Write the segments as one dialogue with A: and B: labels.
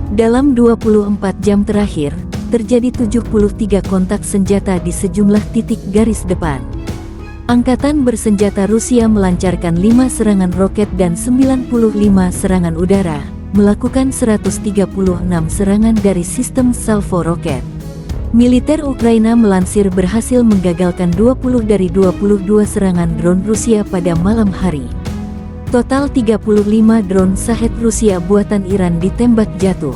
A: Dalam 24 jam terakhir, terjadi 73 kontak senjata di sejumlah titik garis depan. Angkatan bersenjata Rusia melancarkan 5 serangan roket dan 95 serangan udara, melakukan 136 serangan dari sistem salvo roket. Militer Ukraina melansir berhasil menggagalkan 20 dari 22 serangan drone Rusia pada malam hari. Total 35 drone Shahed Rusia buatan Iran ditembak jatuh.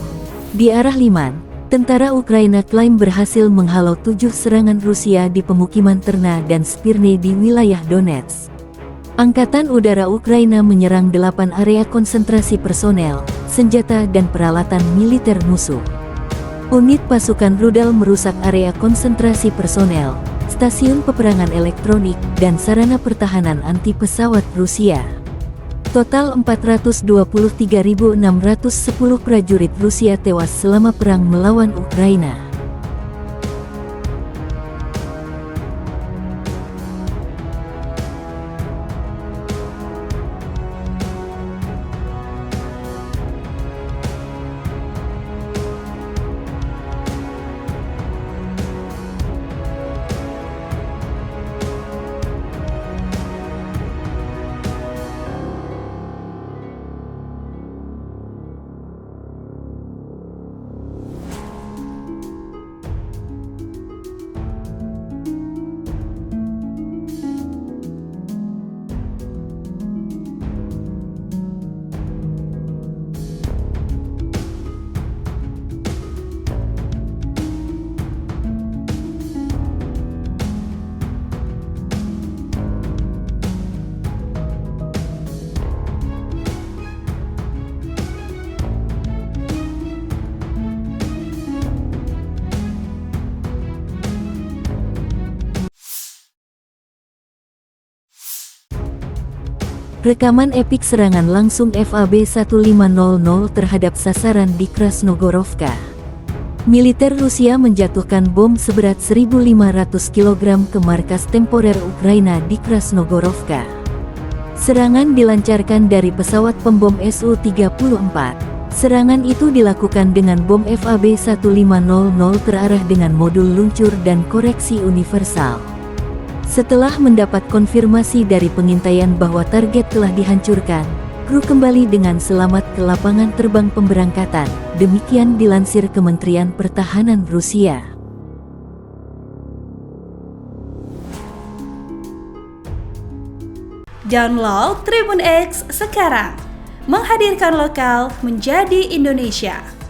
A: Di arah Liman, tentara Ukraina klaim berhasil menghalau 7 serangan Rusia di pemukiman Terna dan Spirne di wilayah Donetsk. Angkatan Udara Ukraina menyerang 8 area konsentrasi personel, senjata dan peralatan militer musuh. Unit pasukan rudal merusak area konsentrasi personel, stasiun peperangan elektronik, dan sarana pertahanan anti-pesawat Rusia. Total 423.610 prajurit Rusia tewas selama perang melawan Ukraina. Rekaman epik serangan langsung FAB 1500 terhadap sasaran di Krasnogorovka. Militer Rusia menjatuhkan bom seberat 1.500 kg ke markas temporer Ukraina di Krasnogorovka. Serangan dilancarkan dari pesawat pembom Su-34. Serangan itu dilakukan dengan bom FAB 1500 terarah dengan modul luncur dan koreksi universal. Setelah mendapat konfirmasi dari pengintaian bahwa target telah dihancurkan, kru kembali dengan selamat ke lapangan terbang pemberangkatan, demikian dilansir Kementerian Pertahanan Rusia.
B: Download Tribun X sekarang, menghadirkan lokal menjadi Indonesia.